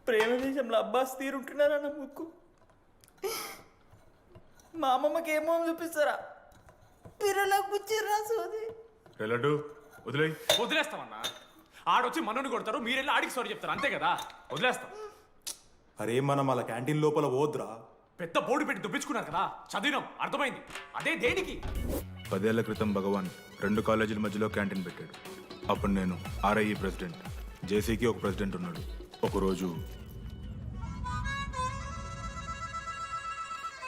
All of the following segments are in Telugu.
ప్రేమ దేశంలో అబ్బాస్ తీరుంటున్నారా నా ముక్కు. మా అమ్మమ్మకి ఏమో చూపిస్తారా పిల్లలకు పుచ్చిర్రా సోది. లడ్డు వదిలే. వదిలేస్తామన్నా. ఆడొచ్చి మనోని కొడతారు, మీరెళ్ళి ఆడికి సారీ చెప్తారు, అంతే కదా. వదిలేస్తాం. అరే మనం అలా క్యాంటీన్ లోపల పోద్రా. పెద్ద బోర్డు పెట్టి దుబ్బించుకున్నారు కదా, చదివినాం, అర్థమైంది. అదే దేనికి? 10 ఏళ్ల క్రితం భగవాన్ 2 కాలేజీల మధ్యలో క్యాంటీన్ పెట్టాడు. అప్పుడు నేను ఆర్ఐఈ ప్రెసిడెంట్, జేసీకి ఒక ప్రెసిడెంట్ ఉన్నాడు. ఒకరోజు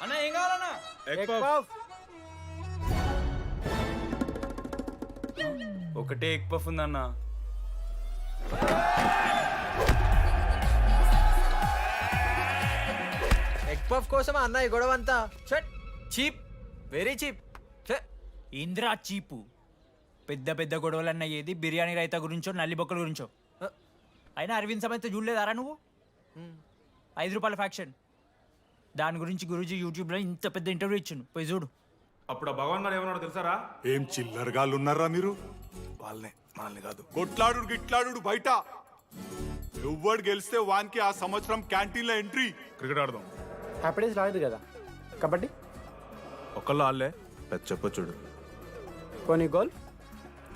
అన్న ఏం కావాలన్నా? ఒకటే ఎగ్ పఫ్ ఉందన్నా. ఎగ్ పఫ్ కోసం అన్న ఈ గొడవ అంతా చీప్, వెరీ చీప్. ఇంద్రా చీపు. పెద్ద పెద్ద గొడవలన్న ఏది బిర్యానీ రైతా గురించో నల్లి బొక్కల గురించో. అయినా అరవింద్ సమేత చూడలేదారా నువ్వు? 5 రూపాయల ఫ్యాక్షన్ దాని గురించి గురూజీ యూట్యూబ్లో ఇంత పెద్ద ఇంటర్వ్యూ ఇచ్చిండు, పోయి చూడు. అప్పుడు ఆ భగవాన్ గారు ఏమన్నాడు తెలుసారా? ఏం చిల్లరగాళ్ళు ఉన్నారా మీరు? వాళ్ళనే, మనల్ని కాదు. కొట్లాడు గిట్లాడు బయట. ఎవ్వడు గెలిస్తే వానికి ఆ సంవత్సరం క్యాంటీన్ లో ఎంట్రీ. క్రికెట్ ఆడదాం. హ్యాపీడేస్ రాలేదు కదా. కబడ్డీ ఒకళ్ళు ఆడలే, పెద్ద చెప్పొచ్చుడు. కొన్ని గోల్.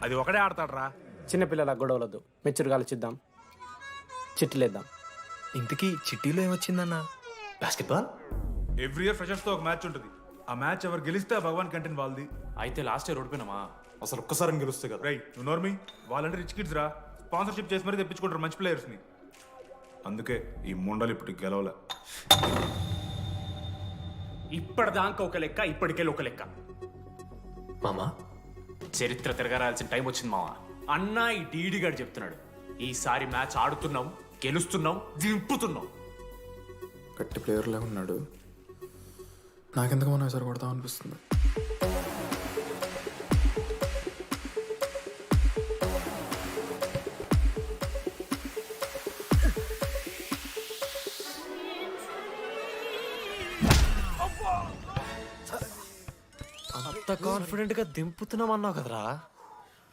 అది ఒకడే ఆడతాడు రా. చిన్నపిల్లల గొడవలొద్దు, మెచ్యూర్గా ఆలోచిద్దాం, చిట్లేద్దాం. ఇంతకీ చిట్టీలో ఏమొచ్చిందన్న? బాస్కెట్బాల్. ఎవ్రీ ఇయర్ ఫ్రెషర్స్ తో ఒక మ్యాచ్ ఉంటుంది. ఆ మ్యాచ్ ఎవరు గెలిస్తే ఆ భగవాన్ క్యాంటీన్ వాళ్ళది. అయితే లాస్ట్ ఇయర్ ఓడిపోయినామా? అసలు ఒక్కసారి గెలుస్తే కదా. రై నువ్వు నోర్మి. వాళ్ళంటే రిచ్ కిడ్స్ రా, స్పాన్సర్షిప్ చేసి మరీ తెప్పించుకుంటారు మంచి ప్లేయర్స్ ని. అందుకే ఈ ముండలు ఇప్పుడు గెలవలే. ఇప్పటిదాకా ఒక లెక్క, ఇప్పటికెళ్ళి ఒక లెక్క. మామా చరిత్ర తిరగరాల్సిన టైం వచ్చింది మావా. అన్నా ఈ డీడీ గారు చెప్తున్నాడు, ఈసారి మ్యాచ్ ఆడుతున్నాం, గెలుస్తున్నాం, దింపుతున్నాం. గట్టి ప్లేయర్లా ఉన్నాడు. నాకెందుకు మనం ఈసారి కొడతాం అనిపిస్తుంది. అంత కాన్ఫిడెంట్ గా దింపుతున్నాం అన్నావు కదరా.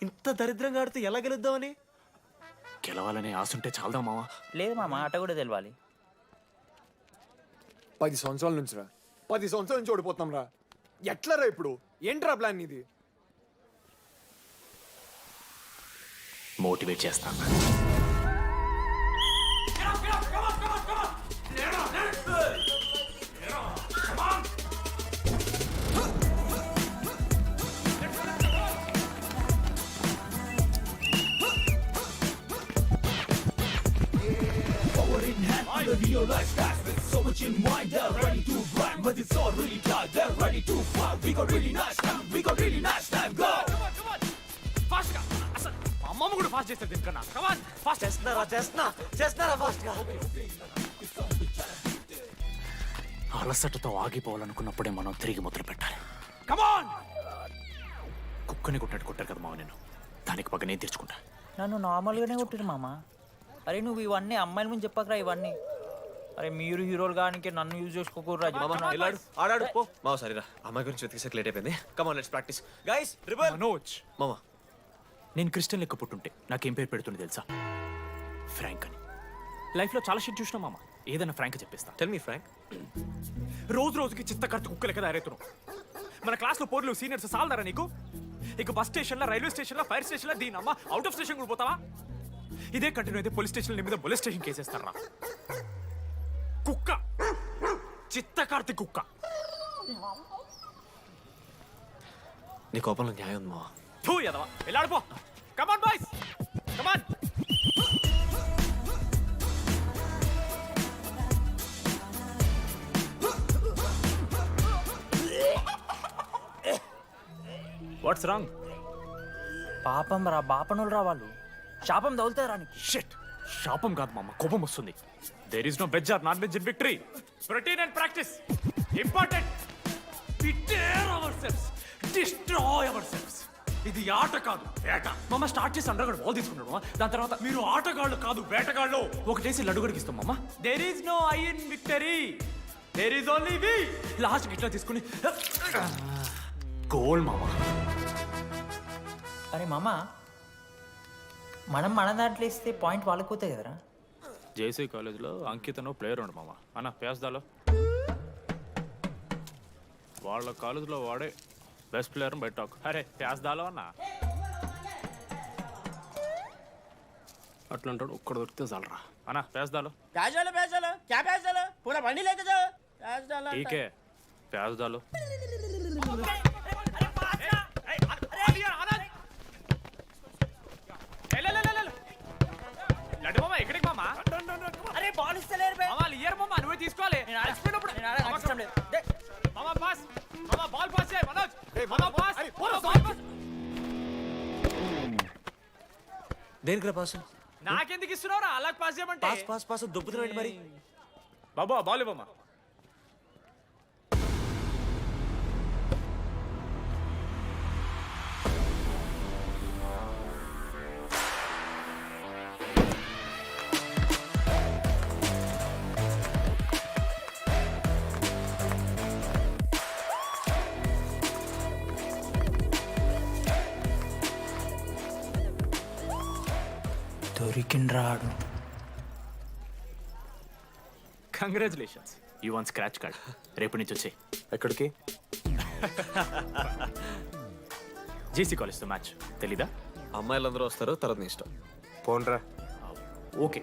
ఇంత దరిద్రంగా ఆడితే ఎలా గెలుద్దామని? గెలవాలనే ఆశ ఉంటే చాలదా మావా? లేదు మా మాట కూడా తెలవాలి. 10 సంవత్సరాల నుంచి రా, 10 సంవత్సరాల నుంచి ఓడిపోతున్నాం రా. ఎట్లా రా ఇప్పుడు? ఏంట్రా ప్లాన్ ఇది? మోటివేట్ చేస్తాను. అమ్మమ్మ కూడా ఫాస్ట్ చేస్తారు దీనికన్నా. కమాన్ ఫాస్ట్ చేస్తున్నారా ఫాస్ట్ గా. అలసటతో ఆగిపోవాలనుకున్నప్పుడే మనం తిరిగి మొదలు పెట్టాలి. కమాన్. కుక్కని కొట్టాడు కొట్టారు కదా మావ, నేను దానికి పక్క నేను తెచ్చుకుంటా. నన్ను నార్మల్గానే కొట్టిరు మామ. అరే నువ్వు ఇవన్నీ అమ్మాయిల ముందు చెప్పకరా ఇవన్నీ. అరే మీరు హీరోలు కానీ నన్ను యూజ్ చేసుకోకూడరా. ఆడాడు పో మావ. సరేరా, అమ్మాయి గురించి వెతికేసరికి లేట్ అయిపోయింది. Come on let's practice guys. Manoj మామ, నేను క్రిస్టియన్ లెక్క పుట్టుంటే నాకేం పేరు పెడుతుంది తెలుసా? ఫ్రాంక్ అని. లైఫ్లో చాలా షిట్ చూసినా మామ, ఏదైనా ఫ్రాంక్ చెప్పేస్తా. Tell me frank. రోజు రోజుకి చిత్తకర్త కుక్క లెక్క తయారవుతున్నావు. మన క్లాస్లో పోర్లు సీనియర్స్ సాల్దారా నీకు? ఇక బస్ స్టేషన్లో, రైల్వే స్టేషన్లో, ఫైర్ స్టేషన్లో, దీని అమ్మ అవుట్ ఆఫ్ స్టేషన్ కూడా పోతావా? ఇదే కంటిన్యూ అయితే పోలీస్ స్టేషన్ మీద పోలీస్ స్టేషన్ కేసేస్తారా? కుక్క, చిత్తకార్తి కుక్క. నీ కోపంలో న్యాయం ఉంది మావ. థూ యదవా, వెళ్ళాడిపో. Come on boys, come on. What's wrong? పాపం రా, బాపనులు రా వాళ్ళు. శాపం తగులుతారా నీకు? షిట్, శాపం కాదు మామ, కోపం వస్తుంది. There is no veg or non veg in victory. Routine and practice important. We dare ourselves, destroy ourselves. ఇది ఆట కాదు, వేట. మామ స్టార్ట్ చేసి అండర్గాడు బాల్ తీసుకున్నాడు. దాని తర్వాత మీరు ఆటగాళ్ళు కాదు వేటగాళ్ళు. ఒకటేసి లడ్డుగడికి ఇస్తాం మామ. There is no I in victory, there is only we. Last ఇట్లా తీసుకుని గోల్ మామ. అరే మామ, మనం మన దాంట్లో ఇస్తే పాయింట్ వాళ్ళకి పోతాయి కదరా. జేసీ కాలేజ్లో అంకితను ప్లేయర్ ఉండు మామ అన్న పేస్దాలో వాళ్ళ కాలేజ్లో వాడే బెస్ట్ ప్లేయర్ బయట టాక్ అరే పేస్దాలో అన్న అట్లా అంటాడు ఒక్కడ దొరికితే చాలరా అన్న పేస్దాలో प्याज डालो क्या प्याज डालो पूरा बंडी लेके जाओ प्याज डालो టీకే పేస్దాలో లడ్డు మామ ఎక్కడికి మామ अरे बॉल इससे ले रे మామ ఇయర్ మామ నువ్వే తీసుకోవాలి మామ పాస్ మామ బాల్ పాస్ చేయి మనోజ్ మామ పాస్ బాల్ పాస్ దేనికి పాస్ నాకెందుకు ఇస్తున్నావురా అలా పాస్ చేయమంటే పాస్ పాస్ పాస్ దొబ్బుతున్నాడు మరి బాబు ఆ బాల్ ఇవ్వమ్మా దొరికిండ్రాడు. Congratulations you won scratch card రేపు నుంచి వచ్చే ఎక్కడికి జేసీ కాలేజ్తో మ్యాచ్ తెలీదా అమ్మాయిలందరూ వస్తారు తర్వాత నీ ఇష్టం పోన్రా ఓకే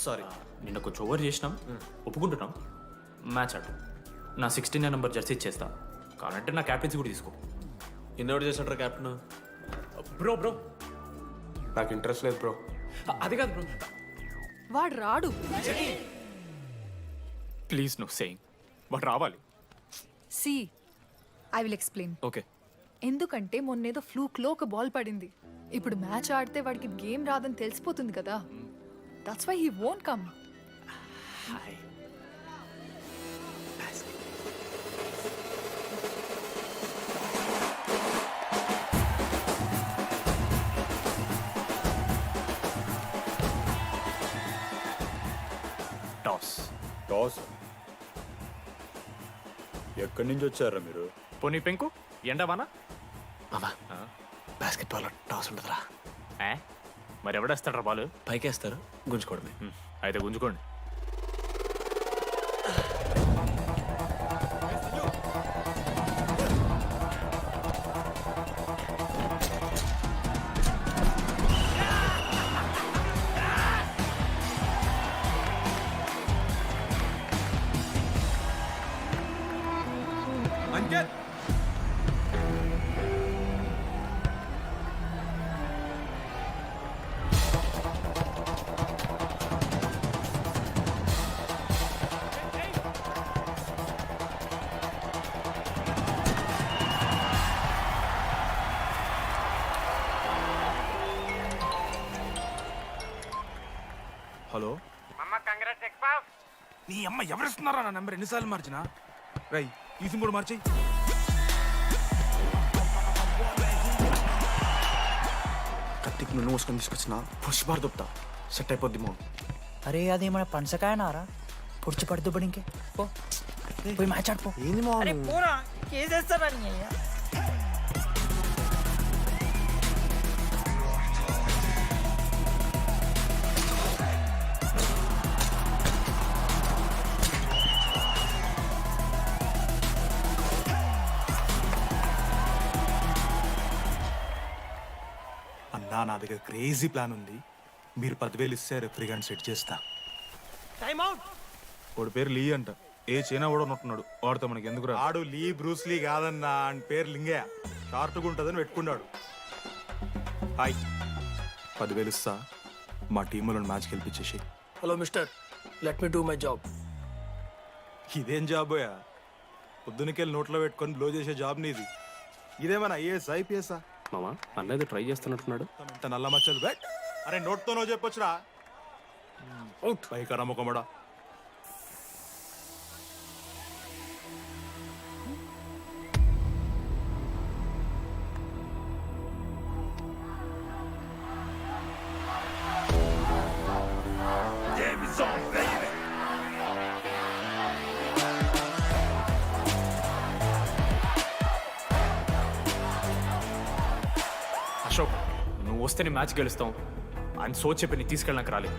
సారీ నిన్న కొంచెం ఓవర్ చేసినాం ఒప్పుకుంటున్నాం మ్యాచ్ ఆడు నా 16 నెంబర్ జెర్సీ ఇచ్చేస్తా కావాలంటే నా క్యాప్టెన్సీ కూడా తీసుకో ఇన్నోటి చేసినట్రా క్యాప్టెన్ బ్రో బ్రో నాకు ఇంట్రెస్ట్ లేదు బ్రో అది కాదు బ్రో వాడు రాడు. ప్లీజ్ నో సేయింగ్ బట్ రావాలి see I will explain. Okay ఎందుకంటే మొన్నేదో ఫ్లూక్లో ఒక బాల్ పడింది. ఇప్పుడు మ్యాచ్ ఆడితే వాడికి గేమ్ రాదని తెలిసిపోతుంది కదా. That's why he won't come. Hi toss toss ఎక్కడి నుంచి వచ్చారా మీరు? పోనీ పెంకు ఎండవానా మామా బాస్కెట్ బాల్ టాస్ ఉండదురా మరి ఎవడేస్తాడ్రా బాలు పైకేస్తారు గుంజుకోవడమే. అయితే గుంజుకోండి హలో నీ అమ్మ ఎవరిస్తున్నారా నా నెంబర్ ఎన్నిసార్లు మార్చినా రై ఈ సిమ్ కూడా మార్చి కత్తికి నువ్వు మోసుకొని తీసుకొచ్చిన పుష్పార్ దొప్తా సెట్ అయిపోద్ది మో. అరే అది మన పనసకాయ నారా పొడిచి పడుతూ పడి ఇంకే పో పోయి మ్యాచ్ ఆడిపో. ఏంది మా अरे पूरा కేసేస్తారా నీ అన్నా నా దగ్గర క్రేజీ ప్లాన్ ఉంది. మీరు 10,000 ఇస్తే రెఫ్రీ గారిని సెట్ చేస్తా. Time out. వాడి పేరు లీ అంట. ఏ చైనా కూడా ఉంటున్నాడు. వాడితో మనకి ఎందుకు రా? ఆడు లీ బ్రూస్ లీ కాదన్నా, అని పేరు లింగయ్య. షార్ట్గా ఉంటుందని పెట్టుకున్నాడు. హాయ్ 10,000 ఇస్తా, మా టీంలో మ్యాచ్ గెలిపించేసి. Hello mister, let me do my job. ఇదేం జాబోయా? పొద్దునకెళ్ళి నోట్లో పెట్టుకొని బ్లో చేసే జాబ్ నీది. ఇదేమన్నా ఐఏఎస్ ఐపీఎస్ఆ? మామా అన్నది ట్రై చేస్తున్నట్టున్నాడు ఇంత నల్ల మచ్చలు బెట్. అరే నోట్తోనో చెప్పొచ్చురా. పైకరా ముఖమడా. అశోక్ నువ్వు వస్తే నీ మ్యాచ్ గెలుస్తాం అని సో చెప్పి నీ తీసుకెళ్ళడానికి రాలేదు.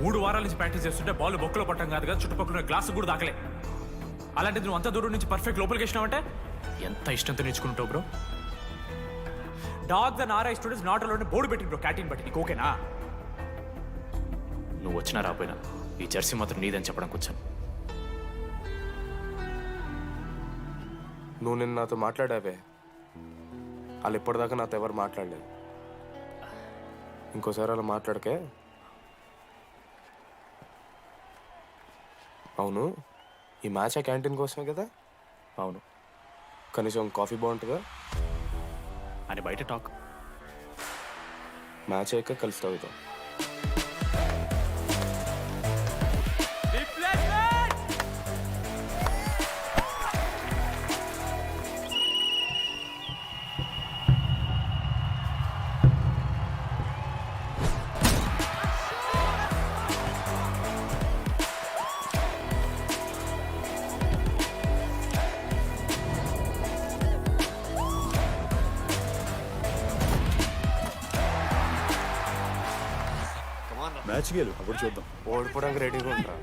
3 వారాల నుంచి ప్రాక్టీస్ చేస్తుంటే బాల్ బొక్కలో పట్టం కాదు కదా, చుట్టుపక్కల గ్లాసు కూడా దాకలే. అలాంటిది నువ్వు అంత దూరం నుంచి పర్ఫెక్ట్ లోపలికి వేసినావంటే ఎంత ఇష్టంతో నేర్చుకుంటావు bro. Dogs and RI students not allowed board పెట్టి బ్రో, క్యాంటీన్ బట్టి. నీకు ఓకేనా? నువ్వు వచ్చినా రాపోయినా ఈ జెర్సీ మాత్రం నీదని చెప్పడానికి వచ్చాను. నువ్వు నిన్న నాతో మాట్లాడావే, వాళ్ళు ఇప్పటిదాకా నాతో ఎవరు మాట్లాడలేదు. ఇంకోసారి అలా మాట్లాడకే. అవును, ఈ మ్యాచ్ ఆ క్యాంటీన్ కోసమే కదా? అవును కనీసం కాఫీ బాగుంటుందా అని బయట టాక్. మ్యాచ్ అయ్యాక కలిసి తాగుతాం. మ్యాచ్ గేలు అప్పుడు చూద్దాం. ఓడిపోవడానికి రెడీగా ఉంటా.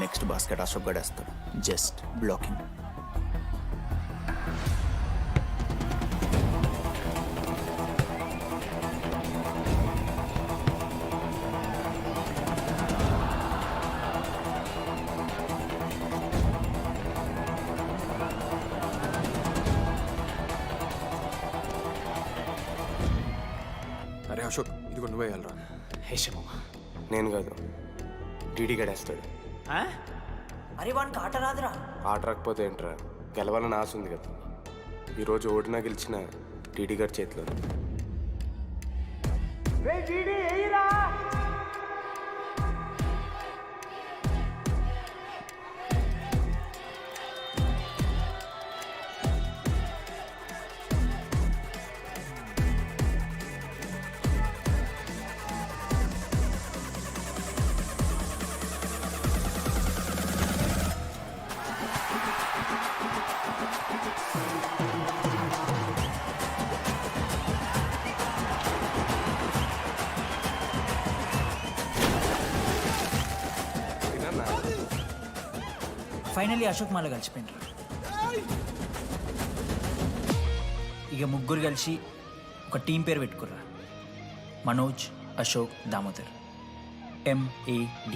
నెక్స్ట్ బాస్కెట్ అశోక్ గడేస్తాడు. Just blocking. అరే అశోక్, ఇదిగో నువ్వే వెళ్ళరా. హేషమో నేను కాదు, డీడీ గడేస్తాడు. అరే వానికి ఆట రాదురా. ఆట రాకపోతే ఏంట్రా, గెలవాలని ఆశ ఉంది కదా. ఈరోజు ఓడినా గెలిచిన డీడీ గారి చేతిలో. ఫైనలీ అశోక్ మాల కలిసిపోయినారు. ఇక ముగ్గురు కలిసి ఒక టీం పేరు పెట్టుకుర్రా. మనోజ్, అశోక్, దామోదర్. MAD.